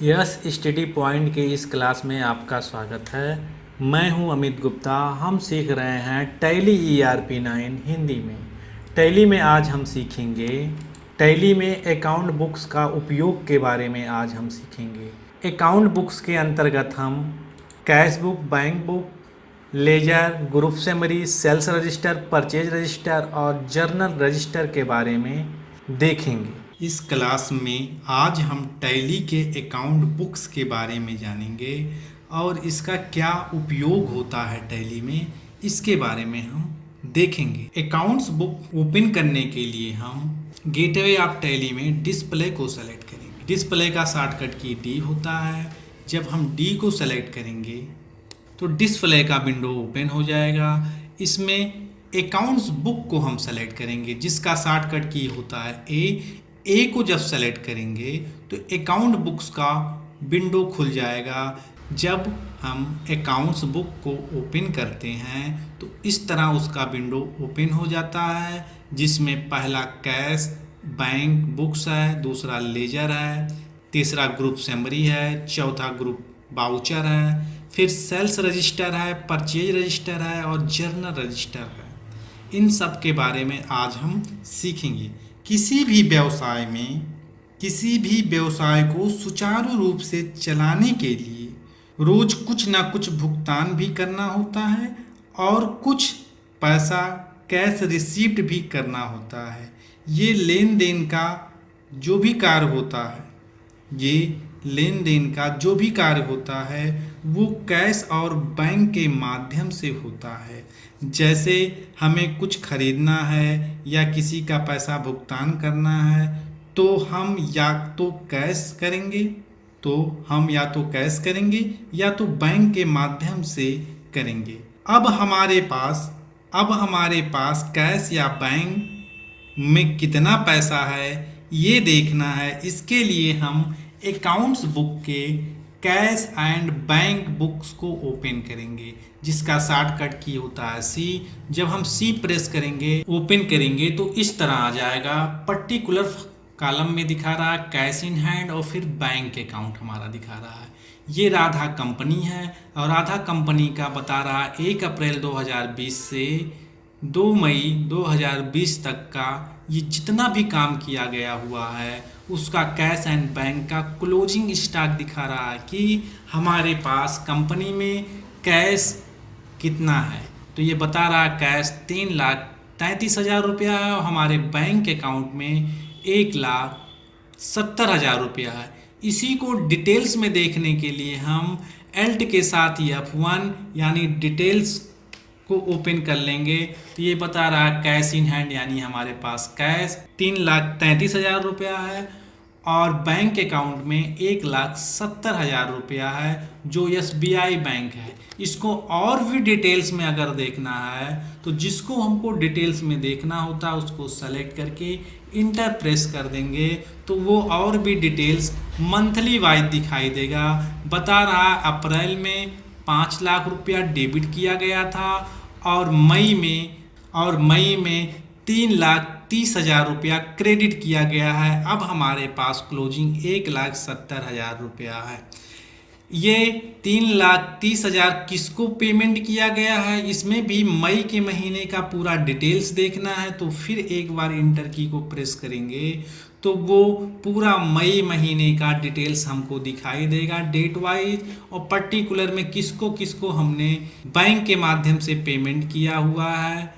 Yes study point के इस class में आपका स्वागत है। मैं हूं अमित गुप्ता। हम सीख रहे हैं टैली ERP9 हिंदी में। टैली में आज हम सीखेंगे, टैली में अकाउंट बुक्स का उपयोग के बारे में आज हम सीखेंगे। अकाउंट बुक्स के अंतर्गत हम cash book, bank book, ledger, group summary, sales register, purchase register और जर्नल रजिस्टर के बारे में देखेंगे। इस क्लास में आज हम टैली के अकाउंट बुक्स के बारे में जानेंगे और इसका क्या उपयोग होता है टैली में, इसके बारे में हम देखेंगे। अकाउंट्स बुक ओपन करने के लिए हम गेटवे ऑफ टैली में डिस्प्ले को सेलेक्ट करेंगे। डिस्प्ले का शॉर्टकट की डी होता है। जब हम डी को सेलेक्ट करेंगे तो डिस्प्ले का विंडो ओपन हो जाएगा। इसमें अकाउंट्स बुक को हम सेलेक्ट करेंगे जिसका शॉर्टकट की होता है ए को जब सेलेक्ट करेंगे तो अकाउंट बुक्स का विंडो खुल जाएगा। जब हम अकाउंट्स बुक को ओपन करते हैं तो इस तरह उसका विंडो ओपन हो जाता है, जिसमें पहला कैश बैंक बुक्स है, दूसरा लेजर है, तीसरा ग्रुप समरी है, चौथा ग्रुप बाउचर है, फिर सेल्स रजिस्टर है, परचेज रजिस्टर है और जर्नल रजिस्टर है। इन सब के बारे में आज हम सीखेंगे। किसी भी व्यवसाय को सुचारू रूप से चलाने के लिए रोज कुछ ना कुछ भुगतान भी करना होता है और कुछ पैसा कैश रिसीव्ड भी करना होता है। ये लेन देन का जो भी कार्य होता है वो कैश और बैंक के माध्यम से होता है। जैसे हमें कुछ खरीदना है या किसी का पैसा भुगतान करना है तो हम या तो कैश करेंगे या तो बैंक के माध्यम से करेंगे। अब हमारे पास कैश या बैंक में कितना पैसा है ये देखना है। इसके लिए हम अकाउंट्स बुक के कैश एंड बैंक बुक्स को ओपन करेंगे जिसका शॉर्टकट की होता है सी। जब हम सी प्रेस करेंगे, ओपन करेंगे तो इस तरह आ जाएगा। पर्टिकुलर कॉलम में दिखा रहा है कैश इन हैंड और फिर बैंक अकाउंट हमारा दिखा रहा है। ये राधा कंपनी है और राधा कंपनी का बता रहा है 1 अप्रैल 2020 से 2 मई 2020 तक का ये जितना भी काम किया गया हुआ है उसका कैश एंड बैंक का क्लोजिंग स्टॉक दिखा रहा है कि हमारे पास कंपनी में कैश कितना है। तो ये बता रहा है कैश 3,33,000 रुपया है और हमारे बैंक अकाउंट में 1,70,000 रुपया है। इसी को डिटेल्स में देखने के लिए हम एल्ट के साथ F1 यानी डिटेल्स को ओपन कर लेंगे तो ये बता रहा है कैश इन हैंड यानी हमारे पास कैश 3,33,000 रुपया है और बैंक अकाउंट में 1,70,000 रुपया है जो SBI बैंक है। इसको और भी डिटेल्स में अगर देखना है तो जिसको हमको डिटेल्स में देखना होता है उसको सेलेक्ट करके इंटर प्रेस कर देंगे तो वो और भी डिटेल्स मंथली वाइज दिखाई देगा। बता रहा है अप्रैल में 5 लाख रुपया डेबिट किया गया था और मई में 3,30,000 रुपया क्रेडिट किया गया है। अब हमारे पास क्लोजिंग 1,70,000 रुपया है। ये 3,30,000 किसको पेमेंट किया गया है, इसमें भी मई के महीने का पूरा डिटेल्स देखना है तो फिर एक बार इंटर की को प्रेस करेंगे तो वो पूरा मई महीने का डिटेल्स हमको दिखाई देगा डेट वाइज और पर्टिकुलर में किसको हमने बैंक के माध्यम से पेमेंट किया हुआ है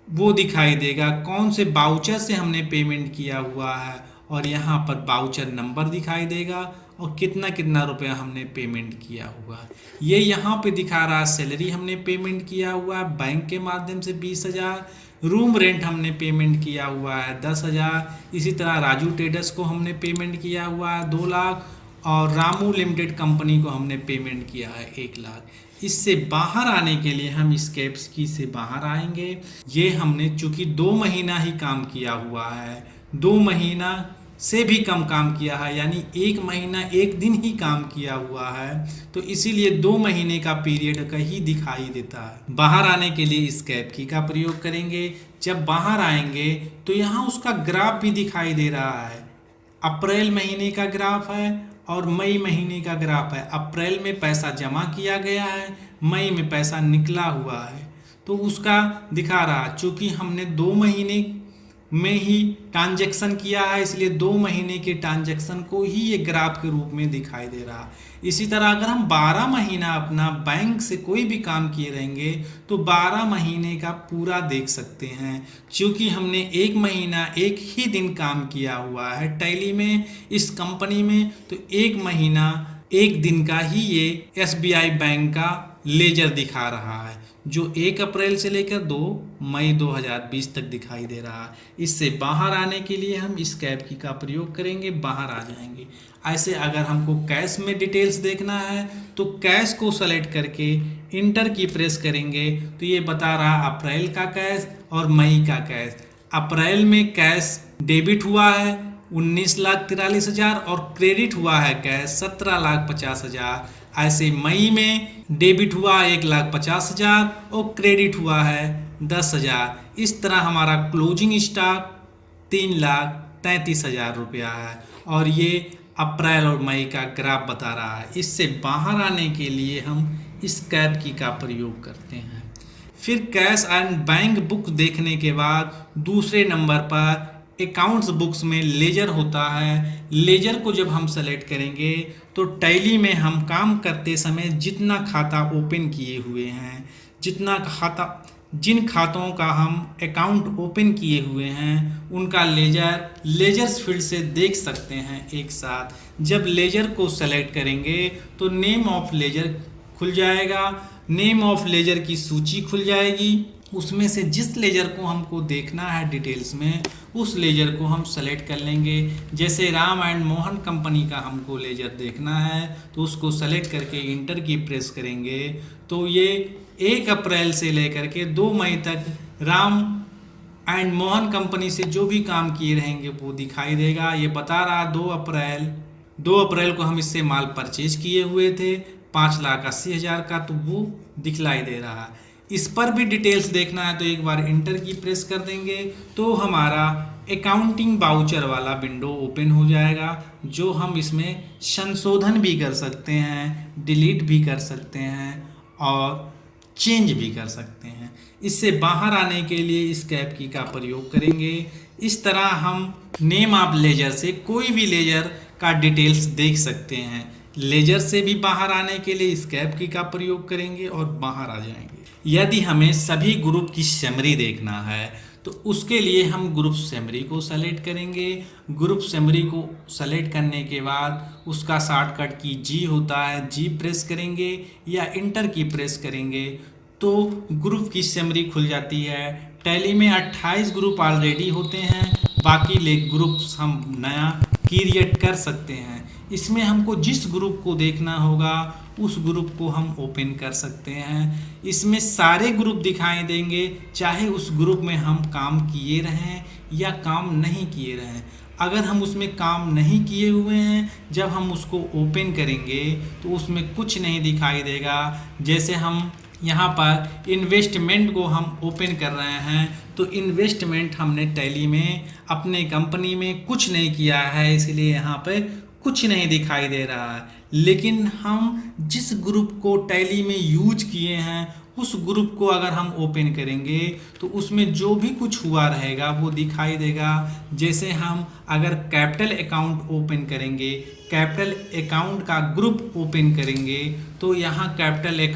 वो दिखाई देगा। कौन से बाउचर से हमने पेमेंट किया हुआ है और यहाँ पर बाउचर नंबर दिखाई देगा और कितना रुपया हमने पेमेंट किया हुआ है। ये यहाँ पे दिखा रहा है सैलरी हमने पेमेंट किया हुआ है बैंक के माध्यम से 20,000, रूम रेंट हमने पेमेंट किया हुआ है 10,000। इसी तरह राजू ट्रेडर्स को हमने पेमेंट किया हुआ है 2 लाख और रामू लिमिटेड कंपनी को हमने पेमेंट किया है 1 लाख। इससे बाहर आने के लिए हम स्केप्स की से बाहर आएंगे। ये हमने चूंकि 2 महीना ही काम किया हुआ है, 2 महीना से भी कम काम किया है यानी 1 महीना 1 दिन ही काम किया हुआ है तो इसीलिए 2 महीने का पीरियड का ही दिखाई देता है। बाहर आने के लिए स्केप की का प्रयोग करेंगे। जब बाहर आएंगे तो यहाँ उसका ग्राफ भी दिखाई दे रहा है। अप्रैल महीने का ग्राफ है और मई महीने का ग्राफ है। अप्रैल में पैसा जमा किया गया है, मई में पैसा निकला हुआ है, तो उसका दिखा रहा। चूंकि हमने 2 महीने में ही ट्रांजैक्शन किया है, इसलिए 2 महीने के ट्रांजैक्शन को ही ये ग्राफ के रूप में दिखाई दे रहा। इसी तरह अगर हम 12 महीना अपना बैंक से कोई भी काम किए रहेंगे तो 12 महीने का पूरा देख सकते हैं। क्योंकि हमने 1 महीना 1 ही दिन काम किया हुआ है टैली में इस कंपनी में, तो 1 महीना 1 दिन का ही ये SBI बैंक का लेजर दिखा रहा है, जो 1 अप्रैल से लेकर 2 मई 2020 तक दिखाई दे रहा है। इससे बाहर आने के लिए हम इस कैप की का प्रयोग करेंगे, बाहर आ जाएंगे। ऐसे अगर हमको कैश में डिटेल्स देखना है तो कैश को सेलेक्ट करके इंटर की प्रेस करेंगे तो ये बता रहा अप्रैल का कैश और मई का कैश। अप्रैल में कैश डेबिट हुआ है 19,43,000 और क्रेडिट हुआ है कैश 17,50,000। ऐसे मई में डेबिट हुआ 1,50,000 और क्रेडिट हुआ है 10,000। इस तरह हमारा क्लोजिंग स्टॉक 3,33,000 रुपया है और ये अप्रैल और मई का ग्राफ बता रहा है। इससे बाहर आने के लिए हम इस कैप की का प्रयोग करते हैं। फिर कैश एंड बैंक बुक देखने के बाद दूसरे नंबर पर अकाउंट्स बुक्स में लेजर होता है। लेजर को जब हम सेलेक्ट करेंगे तो टैली में हम काम करते समय जितना खाता ओपन किए हुए हैं, जिन खातों का हम अकाउंट ओपन किए हुए हैं उनका लेजर्स फील्ड से देख सकते हैं एक साथ। जब लेजर को सेलेक्ट करेंगे तो नेम ऑफ लेजर खुल जाएगा, नेम ऑफ लेजर की सूची खुल जाएगी। उसमें से जिस लेजर को हमको देखना है डिटेल्स में उस लेजर को हम सेलेक्ट कर लेंगे। जैसे राम एंड मोहन कंपनी का हमको लेजर देखना है तो उसको सेलेक्ट करके इंटर की प्रेस करेंगे तो ये 1 अप्रैल से लेकर के 2 मई तक राम एंड मोहन कंपनी से जो भी काम किए रहेंगे वो दिखाई देगा। ये बता रहा 2 अप्रैल को हम इससे माल परचेज किए हुए थे 5,80,000 का, तो वो दिखलाई दे रहा है। इस पर भी डिटेल्स देखना है तो एक बार इंटर की प्रेस कर देंगे तो हमारा अकाउंटिंग बाउचर वाला विंडो ओपन हो जाएगा, जो हम इसमें संशोधन भी कर सकते हैं, डिलीट भी कर सकते हैं और चेंज भी कर सकते हैं। इससे बाहर आने के लिए इस कैप की का प्रयोग करेंगे। इस तरह हम नेम ऑफ लेजर से कोई भी लेजर का डिटेल्स देख सकते हैं। लेजर से भी बाहर आने के लिए इस कैप की का प्रयोग करेंगे और बाहर आ जाएंगे। यदि हमें सभी ग्रुप की समरी देखना है तो उसके लिए हम ग्रुप समरी को सेलेक्ट करेंगे। ग्रुप समरी को सेलेक्ट करने के बाद उसका शॉर्टकट की जी होता है, जी प्रेस करेंगे या इंटर की प्रेस करेंगे तो ग्रुप की समरी खुल जाती है। टैली में 28 ग्रुप ऑलरेडी होते हैं, बाकी ग्रुप्स हम नया क्रिएट कर सकते हैं। इसमें हमको जिस ग्रुप को देखना होगा उस ग्रुप को हम ओपन कर सकते हैं। इसमें सारे ग्रुप दिखाई देंगे, चाहे उस ग्रुप में हम काम किए रहें या काम नहीं किए रहें। अगर हम उसमें काम नहीं किए हुए हैं, जब हम उसको ओपन करेंगे तो उसमें कुछ नहीं दिखाई देगा। जैसे हम यहाँ पर इन्वेस्टमेंट को हम ओपन कर रहे हैं तो इन्वेस्टमेंट हमने टैली में अपने कंपनी में कुछ नहीं किया है, इसलिए यहाँ पे कुछ नहीं दिखाई दे रहा है। लेकिन हम जिस ग्रुप को टैली में यूज किए हैं उस ग्रुप को अगर हम ओपन करेंगे तो उसमें जो भी कुछ हुआ रहेगा वो दिखाई देगा। जैसे हम अगर कैपिटल अकाउंट ओपन करेंगे, कैपिटल अकाउंट का ग्रुप ओपन करेंगे तो यहाँ कैपिटल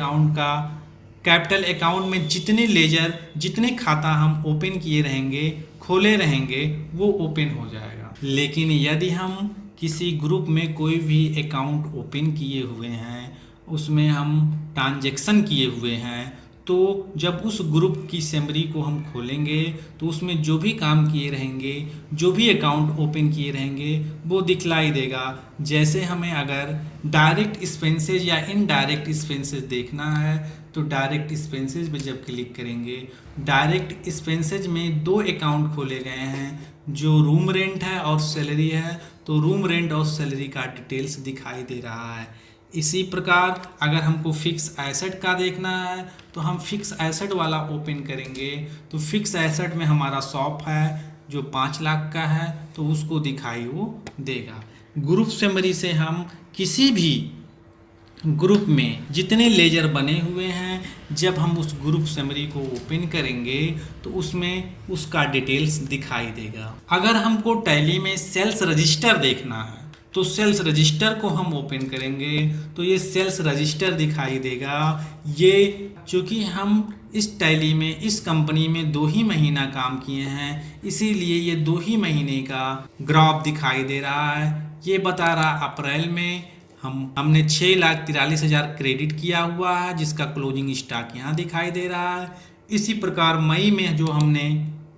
अकाउंट में जितने खाता हम ओपन किए रहेंगे, खोले रहेंगे, वो ओपन हो जाएगा। लेकिन यदि हम किसी ग्रुप में कोई भी अकाउंट ओपन किए हुए हैं, उसमें हम ट्रांजैक्शन किए हुए हैं, तो जब उस ग्रुप की समरी को हम खोलेंगे तो उसमें जो भी काम किए रहेंगे, जो भी अकाउंट ओपन किए रहेंगे वो दिखलाई देगा। जैसे हमें अगर डायरेक्ट एक्सपेंसेस या इनडायरेक्ट एक्सपेंसेस देखना है तो डायरेक्ट एक्सपेंसेस पे जब क्लिक करेंगे, डायरेक्ट एक्सपेंसेस में 2 अकाउंट खोले गए हैं, जो रूम रेंट है और सैलरी है, तो रूम रेंट और सैलरी का डिटेल्स दिखाई दे रहा है। इसी प्रकार अगर हमको फिक्स एसेट का देखना है तो हम फिक्स एसेट वाला ओपन करेंगे तो फिक्स एसेट में हमारा शॉप है जो 5 लाख का है तो उसको दिखाई वो देगा। ग्रुप समरी से हम किसी भी ग्रुप में जितने लेजर बने हुए हैं, जब हम उस ग्रुप समरी को ओपन करेंगे तो उसमें उसका डिटेल्स दिखाई देगा। अगर हमको टैली में सेल्स रजिस्टर देखना है तो सेल्स रजिस्टर को हम ओपन करेंगे तो ये सेल्स रजिस्टर दिखाई देगा। ये चूँकि हम इस टैली में इस कंपनी में 2 ही महीना काम किए हैं, इसीलिए ये 2 ही महीने का ग्राफ दिखाई दे रहा है। ये बता रहा अप्रैल में हमने 6,43,000 क्रेडिट किया हुआ है, जिसका क्लोजिंग स्टॉक यहाँ दिखाई दे रहा है। इसी प्रकार मई में जो हमने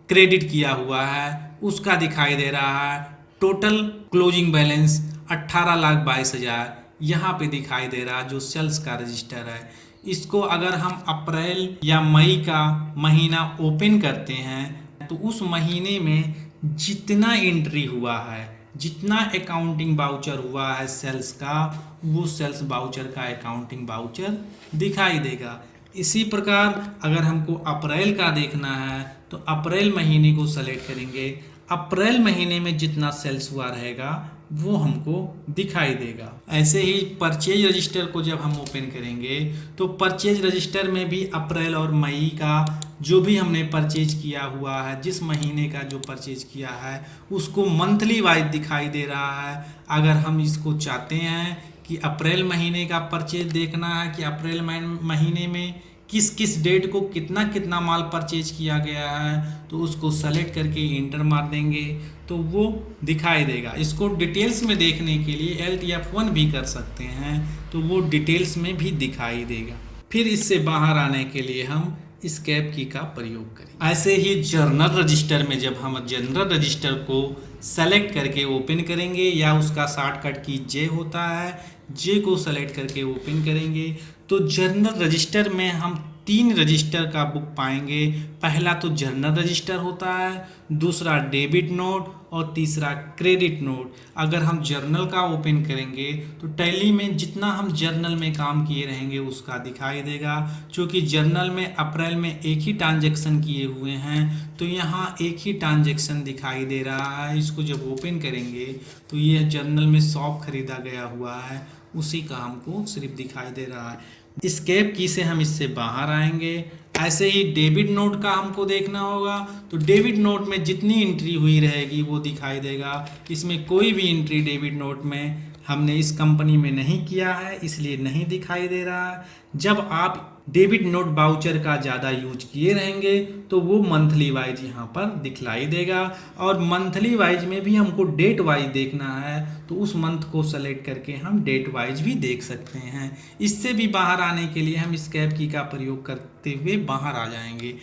क्रेडिट किया हुआ है उसका दिखाई दे रहा है। टोटल क्लोजिंग बैलेंस 18,22,000 यहाँ पे दिखाई दे रहा है, जो सेल्स का रजिस्टर है। इसको अगर हम अप्रैल या मई का महीना ओपन करते हैं तो उस महीने में जितना एंट्री हुआ है, जितना अकाउंटिंग बाउचर हुआ है सेल्स का, वो सेल्स बाउचर का अकाउंटिंग बाउचर दिखाई देगा। इसी प्रकार अगर हमको अप्रैल का देखना है तो अप्रैल महीने को सेलेक्ट करेंगे। अप्रैल महीने में जितना सेल्स हुआ रहेगा वो हमको दिखाई देगा। ऐसे ही परचेज रजिस्टर को जब हम ओपन करेंगे तो परचेज रजिस्टर में भी अप्रैल और मई का जो भी हमने परचेज किया हुआ है, जिस महीने का जो परचेज किया है उसको मंथली वाइज दिखाई दे रहा है। अगर हम इसको चाहते हैं कि अप्रैल महीने का परचेज देखना है कि अप्रैल महीने में किस किस डेट को कितना कितना माल परचेज किया गया है, तो उसको सेलेक्ट करके इंटर मार देंगे तो वो दिखाई देगा। इसको डिटेल्स में देखने के लिए Alt F1 भी कर सकते हैं तो वो डिटेल्स में भी दिखाई देगा। फिर इससे बाहर आने के लिए हम एस्केप की का प्रयोग करें। ऐसे ही जर्नल रजिस्टर में जब हम जनरल रजिस्टर को सेलेक्ट करके ओपन करेंगे या उसका शॉर्टकट की जे होता है, जे को सेलेक्ट करके ओपन करेंगे तो जर्नल रजिस्टर में हम 3 रजिस्टर का बुक पाएंगे। पहला तो जर्नल रजिस्टर होता है, दूसरा डेबिट नोट और तीसरा क्रेडिट नोट। अगर हम जर्नल का ओपन करेंगे तो टैली में जितना हम जर्नल में काम किए रहेंगे उसका दिखाई देगा। क्योंकि जर्नल में अप्रैल में एक ही ट्रांजैक्शन किए हुए हैं तो यहाँ एक ही ट्रांजैक्शन दिखाई दे रहा है। इसको जब ओपन करेंगे तो ये जर्नल में शॉप खरीदा गया हुआ है, उसी का हमको सिर्फ दिखाई दे रहा है। एस्केप की से हम इससे बाहर आएंगे। ऐसे ही डेबिट नोट का हमको देखना होगा तो डेबिट नोट में जितनी एंट्री हुई रहेगी वो दिखाई देगा। इसमें कोई भी एंट्री डेबिट नोट में हमने इस कंपनी में नहीं किया है, इसलिए नहीं दिखाई दे रहा है। जब आप डेबिट नोट बाउचर का ज़्यादा यूज किए रहेंगे तो वो मंथली वाइज यहाँ पर दिखलाई देगा। और मंथली वाइज में भी हमको डेट वाइज देखना है तो उस मंथ को सेलेक्ट करके हम डेट वाइज भी देख सकते हैं। इससे भी बाहर आने के लिए हम एस्केप की का प्रयोग करते हुए बाहर आ जाएंगे।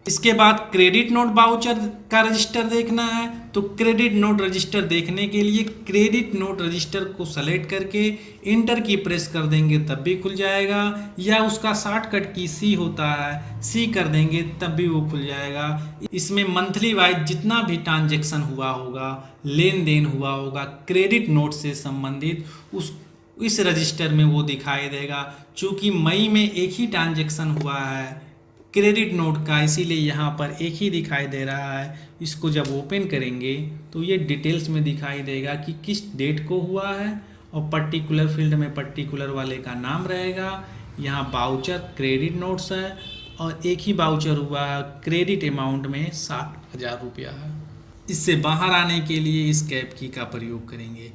इसके बाद क्रेडिट नोट बाउचर का रजिस्टर देखना है तो क्रेडिट नोट रजिस्टर देखने के लिए क्रेडिट नोट रजिस्टर को सेलेक्ट करके इंटर की प्रेस कर देंगे तब भी खुल जाएगा, या उसका शॉर्टकट की सी होता है, सी कर देंगे तब भी वो खुल जाएगा। इसमें मंथली वाइज जितना भी ट्रांजैक्शन हुआ होगा, लेन देन हुआ होगा क्रेडिट नोट से संबंधित, इस रजिस्टर में वो दिखाई देगा। चूँकि मई में एक ही ट्रांजैक्शन हुआ है क्रेडिट नोट का, इसीलिए यहाँ पर एक ही दिखाई दे रहा है। इसको जब ओपन करेंगे तो ये डिटेल्स में दिखाई देगा कि किस डेट को हुआ है और पर्टिकुलर फील्ड में पर्टिकुलर वाले का नाम रहेगा। यहाँ बाउचर क्रेडिट नोट्स है और एक ही बाउचर हुआ है, क्रेडिट अमाउंट में 60,000 रुपया है। इससे बाहर आने के लिए एस्केप की का प्रयोग करेंगे।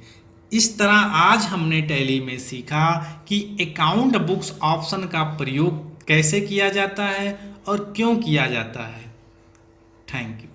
इस तरह आज हमने टैली में सीखा कि अकाउंट बुक्स ऑप्शन का प्रयोग कैसे किया जाता है और क्यों किया जाता है। Thank you.